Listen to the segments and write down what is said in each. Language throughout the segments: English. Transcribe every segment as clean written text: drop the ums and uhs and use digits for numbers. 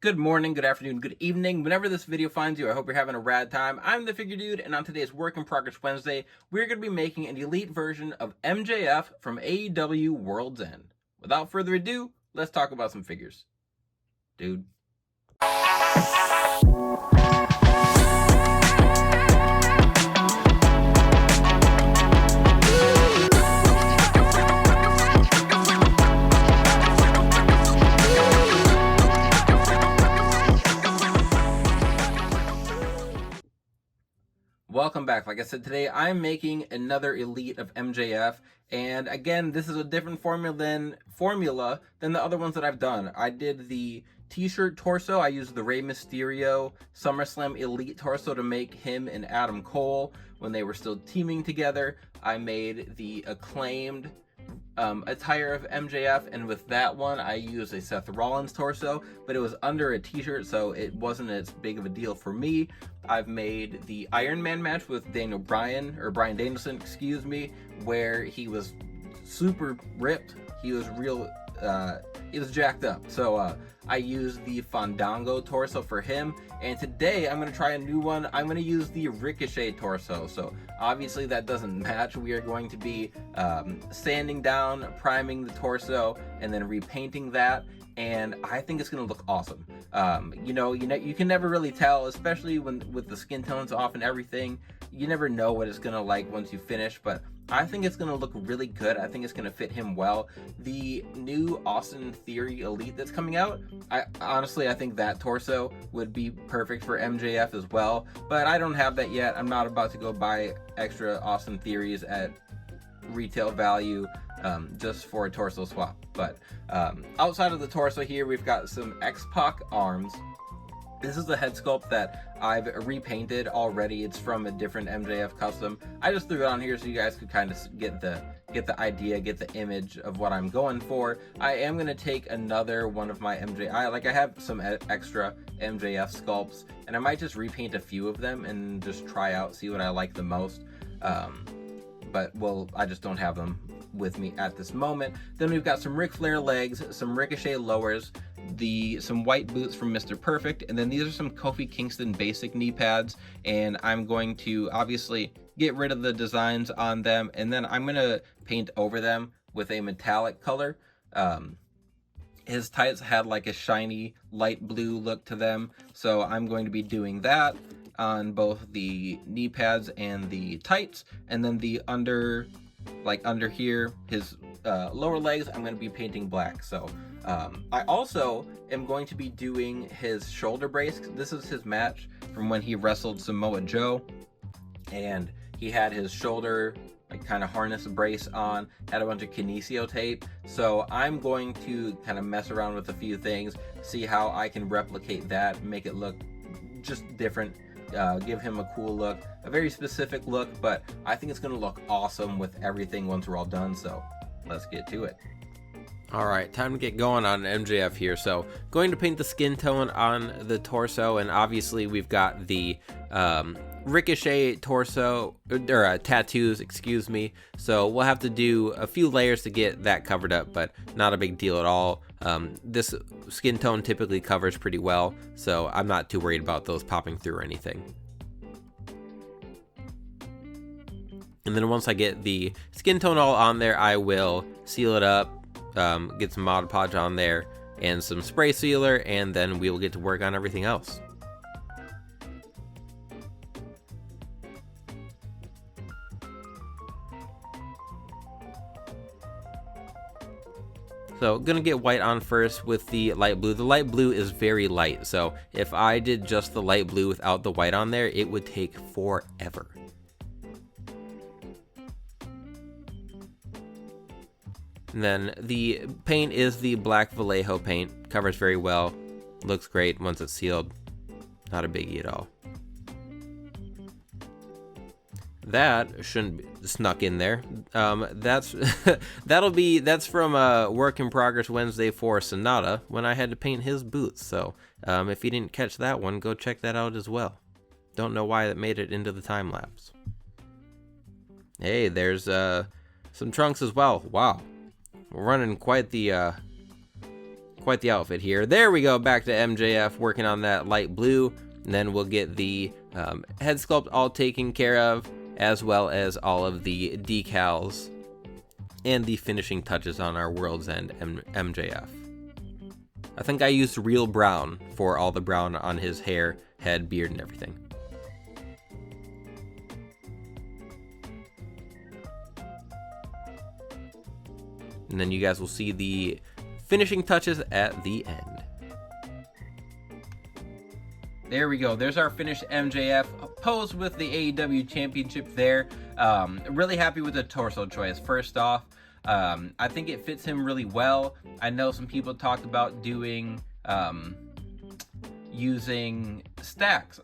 Good morning, good afternoon, good evening. Whenever this video finds you, I hope you're having a rad time. I'm the Figure Dude, and on today's Work in Progress Wednesday, we're going to be making an elite version of MJF from AEW World's End. Without further ado, let's talk about some figures. Dude. Welcome back. Like I said, today I'm making another elite of MJF, and again, this is a different formula than the other ones that I've done. I did the t-shirt torso. I used the Rey Mysterio SummerSlam Elite torso to make him and Adam Cole when they were still teaming together. I made the acclaimed attire of MJF, and with that one I used a Seth Rollins torso, but it was under a t-shirt, so it wasn't as big of a deal for me. I've made the Iron Man match with Bryan Danielson, where he was super ripped. He was he was jacked up. So I used the Fandango torso for him, and today I'm going to try a new one. I'm going to use the Ricochet torso. So obviously that doesn't match. We are going to be sanding down, priming the torso, and then repainting that, and I think it's going to look awesome. You can never really tell, especially with the skin tones off and everything. You never know what it's going to like once you finish, but I think it's going to look really good. I think it's going to fit him well. The new Austin Theory Elite that's coming out, I think that torso would be perfect for MJF as well, but I don't have that yet. I'm not about to go buy extra Austin Theories at retail value just for a torso swap. But outside of the torso here, we've got some X-Pac arms. This is the head sculpt that I've repainted already. It's from a different MJF custom. I just threw it on here so you guys could kind of get the idea, get the image of what I'm going for. I am going to take another one of my I have some extra MJF sculpts, and I might just repaint a few of them and just try out, see what I like the most. I just don't have them with me at this moment. Then we've got some Ric Flair legs, some Ricochet lowers, some white boots from Mr. Perfect, and then these are some Kofi Kingston basic knee pads, and I'm going to obviously get rid of the designs on them, and then I'm going to paint over them with a metallic color. His tights had like a shiny light blue look to them, so I'm going to be doing that on both the knee pads and the tights, and then the under here, his lower legs, I'm going to be painting black. So I also am going to be doing his shoulder brace. This is his match from when he wrestled Samoa Joe, and he had his shoulder kind of harness brace on, had a bunch of kinesio tape. So I'm going to kind of mess around with a few things, see how I can replicate that, make it look just different. Give him a cool look, a very specific look, but I think it's going to look awesome with everything once we're all done, so let's get to it. Alright, time to get going on MJF here. So, going to paint the skin tone on the torso, and obviously we've got the Ricochet torso, or tattoos, so we'll have to do a few layers to get that covered up, but not a big deal at all. This skin tone typically covers pretty well, so I'm not too worried about those popping through or anything. And then once I get the skin tone all on there, I will seal it up, get some Mod Podge on there, and some spray sealer, and then we will get to work on everything else. So gonna get white on first with the light blue. The light blue is very light, so if I did just the light blue without the white on there, it would take forever. And then the paint is the black Vallejo paint. Covers very well, looks great once it's sealed. Not a biggie at all. That shouldn't be snuck in there. That's from Work in Progress Wednesday for Sonata when I had to paint his boots. So if you didn't catch that one, go check that out as well. Don't know why that made it into the time lapse. Hey, there's some trunks as well. Wow, we're running quite the Quite the outfit here. There we go, back to MJF working on that light blue. And then we'll get the head sculpt all taken care of, as well as all of the decals and the finishing touches on our World's End MJF. I think I used real brown for all the brown on his hair, head, beard, and everything. And then you guys will see the finishing touches at the end. There we go. There's our finished MJF pose with the AEW Championship there. Really happy with the torso choice. First off, I think it fits him really well. I know some people talked about doing using Stacks,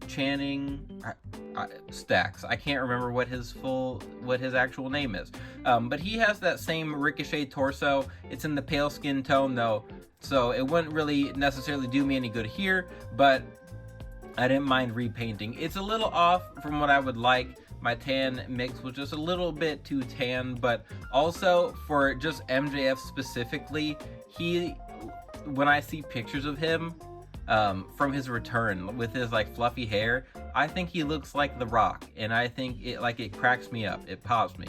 Channing, Stacks. I can't remember what his actual name is. But he has that same Ricochet torso. It's in the pale skin tone though, so it wouldn't really necessarily do me any good here, but I didn't mind repainting. It's a little off from what I would like. My tan mix was just a little bit too tan, but also for just MJF specifically, when I see pictures of him from his return with his like fluffy hair, I think he looks like The Rock, and I think it cracks me up. It pops me.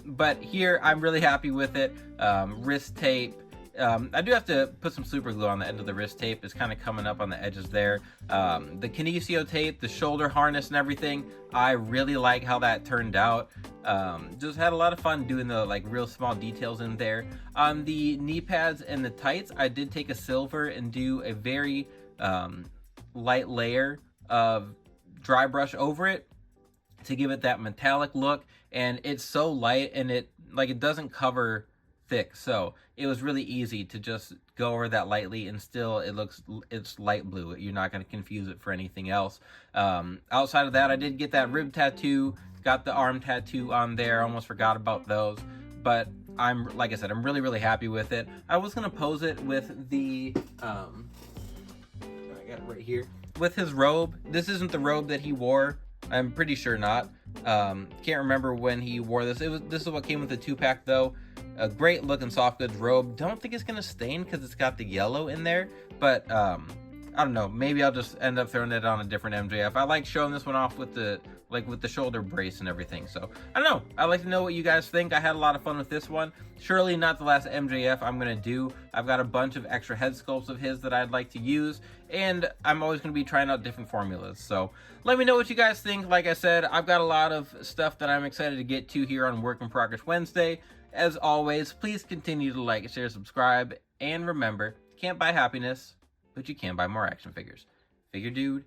But here I'm really happy with it. Wrist tape. I do have to put some super glue on the end of the wrist tape. It's kind of coming up on the edges there. The kinesio tape, the shoulder harness and everything, I really like how that turned out. Just had a lot of fun doing the like real small details in there. On the knee pads and the tights, I did take a silver and do a very light layer of dry brush over it to give it that metallic look. And it's so light, and it doesn't cover thick, so it was really easy to just go over that lightly, and still it's light blue. You're not going to confuse it for anything else. Outside of that, I did get that rib tattoo, got the arm tattoo on there. Almost forgot about those, but like I said, I'm really happy with it. I was going to pose it with the I got it right here with his robe. This isn't the robe that he wore. I'm pretty sure not. Can't remember when he wore this. This is what came with the 2-pack though. A great looking soft goods robe. Don't think it's gonna stain because it's got the yellow in there, but I don't know, maybe I'll just end up throwing it on a different MJF. I like showing this one off with the shoulder brace and everything, so I don't know. I'd like to know what you guys think. I had a lot of fun with this one. Surely not the last MJF I'm gonna do. I've got a bunch of extra head sculpts of his that I'd like to use, and I'm always gonna be trying out different formulas, so let me know what you guys think. Like I said, I've got a lot of stuff that I'm excited to get to here on Work in Progress Wednesday. As always, please continue to like, share, subscribe, and remember, you can't buy happiness, but you can buy more action figures. Figure Dude